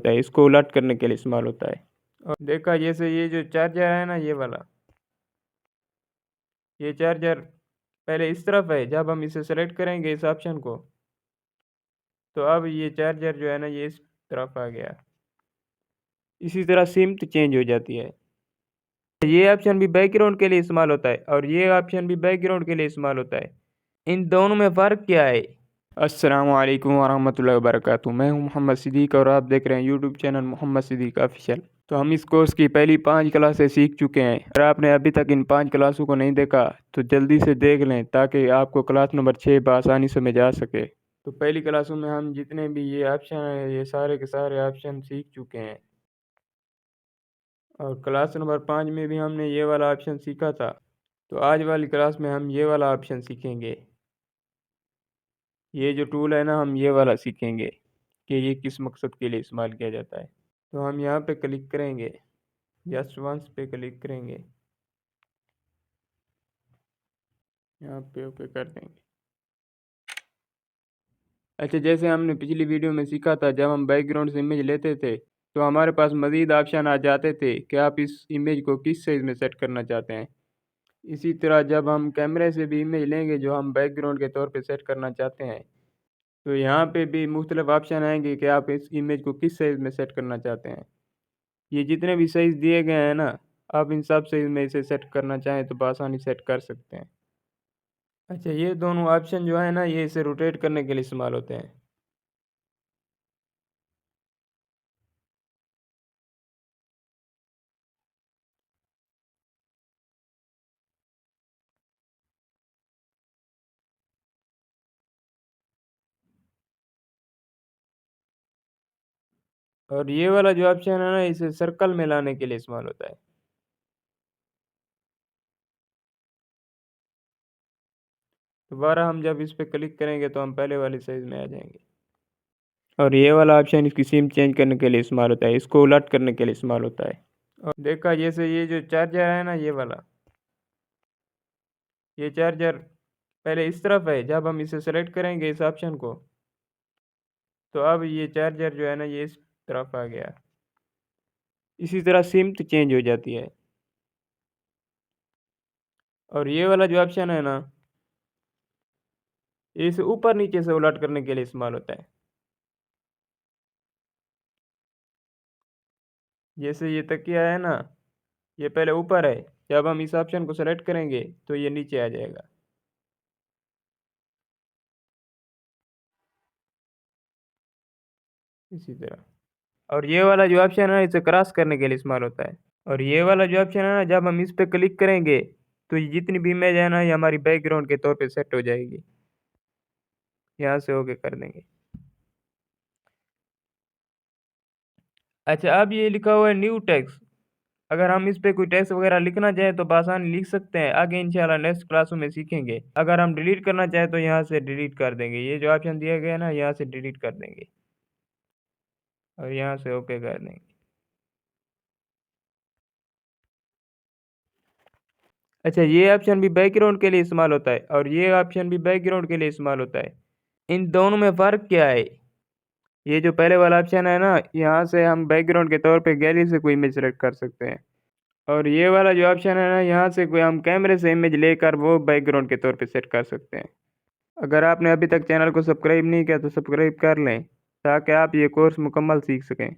होता है, इसको उलट करने के लिए इस्तेमाल होता है। और देखा जैसे ये जो चार्जर है ना, ये वाला, ये चार्जर पहले इस तरफ है, जब हम इसे सेलेक्ट करेंगे इस ऑप्शन को, तो अब ये चार्जर जो है ना, ये इस तरफ आ गया। इसी तरह सिम चेंज हो जाती है। ये ऑप्शन भी बैकग्राउंड के लिए इस्तेमाल होता है और ये ऑप्शन भी बैकग्राउंड के लिए इस्तेमाल होता है। इन दोनों में फ़र्क क्या है? अस्सलाम वालेकुम वरहमतुल्लाहि वबरकातुहू। मैं हूं मोहम्मद सिद्दीक और आप देख रहे हैं YouTube channel Mohammad Siddique official. तो हम इस कोर्स की पहली 5 क्लासें सीख चुके हैं। अगर आपने अभी तक इन 5 क्लासों को नहीं देखा तो जल्दी से देख लें ताकि आपको क्लास नंबर 6 बआसानी समझ आ सके। तो पहली क्लासों में हम जितने भी ये ऑप्शन हैं, ये सारे के सारे ऑप्शन सीख चुके हैं। और क्लास नंबर 5 में भी हमने ये वाला ऑप्शन सीखा था। तो आज वाली क्लास में हम ये वाला ऑप्शन सीखेंगे। ये जो टूल है ना, हम ये वाला सीखेंगे कि ये किस मकसद के लिए इस्तेमाल किया जाता है। तो हम यहाँ पे क्लिक करेंगे, जस्ट वंस पे क्लिक करेंगे, यहाँ पे ओके कर देंगे। अच्छा, जैसे हमने पिछली वीडियो में सीखा था, जब हम बैकग्राउंड से इमेज लेते थे तो हमारे पास मज़ीद ऑप्शन आ जाते थे कि आप इस इमेज को किस साइज़ में सेट करना चाहते हैं। इसी तरह जब हम कैमरे से भी इमेज लेंगे जो हम बैकग्राउंड के तौर पे सेट करना चाहते हैं, तो यहाँ पे भी मुख्तलिफ ऑप्शन आएंगे कि आप इस इमेज को किस साइज़ में सेट करना चाहते हैं। ये जितने भी साइज़ दिए गए हैं ना, आप इन सब साइज़ में इसे सेट करना चाहें तो बआसानी सेट कर सकते हैं। अच्छा, ये दोनों ऑप्शन जो है ना, ये इसे रोटेट करने के लिए इस्तेमाल होते हैं। और ये वाला जो ऑप्शन है ना, इसे सर्कल में लाने के लिए इस्तेमाल होता है। दोबारा हम जब इस पे क्लिक करेंगे तो हम पहले वाली साइज़ में आ जाएंगे। और ये वाला ऑप्शन इसकी सिम चेंज करने के लिए इस्तेमाल होता है, इसको उलट करने के लिए इस्तेमाल होता है। और देखा जैसे ये जो चार्जर है ना, ये वाला, ये चार्जर पहले इस तरफ है, जब हम इसे सेलेक्ट करेंगे इस ऑप्शन को, तो अब ये चार्जर जो है ना, ये इस तरफ आ गया। इसी तरह सिम चेंज हो जाती है। और ये वाला जो ऑप्शन है ना, ये इसे ऊपर नीचे से उलट करने के लिए इस्तेमाल होता है। जैसे ये तकिया है ना, ये पहले ऊपर है, जब हम इस ऑप्शन को सेलेक्ट करेंगे तो ये नीचे आ जाएगा। इसी तरह। और ये वाला जो ऑप्शन है इसे क्रॉस करने के लिए इस्तेमाल होता है। और ये वाला जो ऑप्शन है ना, जब हम इस पे क्लिक करेंगे तो ये जितनी भी इमेज है ना, ये हमारी बैकग्राउंड के तौर पे सेट हो जाएगी। यहाँ से ओके कर देंगे। अच्छा, अब ये लिखा हुआ है न्यू टेक्स्ट। अगर हम इस पे कोई टेक्स्ट वगैरह लिखना चाहें तो बआसानी लिख सकते हैं। आगे इंशाल्लाह नेक्स्ट क्लासों में सीखेंगे। अगर हम डिलीट करना चाहें तो यहाँ से डिलीट कर देंगे। ये जो ऑप्शन दिया गया है ना, यहाँ से डिलीट कर देंगे और यहाँ से ओके कर देंगे। अच्छा, ये ऑप्शन भी बैकग्राउंड के लिए इस्तेमाल होता है और ये ऑप्शन भी बैकग्राउंड के लिए इस्तेमाल होता है। इन दोनों में फ़र्क क्या है? ये जो पहले वाला ऑप्शन है ना, यहाँ से हम बैकग्राउंड के तौर पे गैलरी से कोई इमेज सेलेक्ट कर सकते हैं। और ये वाला जो ऑप्शन है ना, यहाँ से कोई हम कैमरे से इमेज लेकर वो बैकग्राउंड के तौर पे सेट कर सकते हैं। अगर आपने अभी तक चैनल को सब्सक्राइब नहीं किया तो सब्सक्राइब कर लें ताकि आप ये कोर्स मुकम्मल सीख सकें।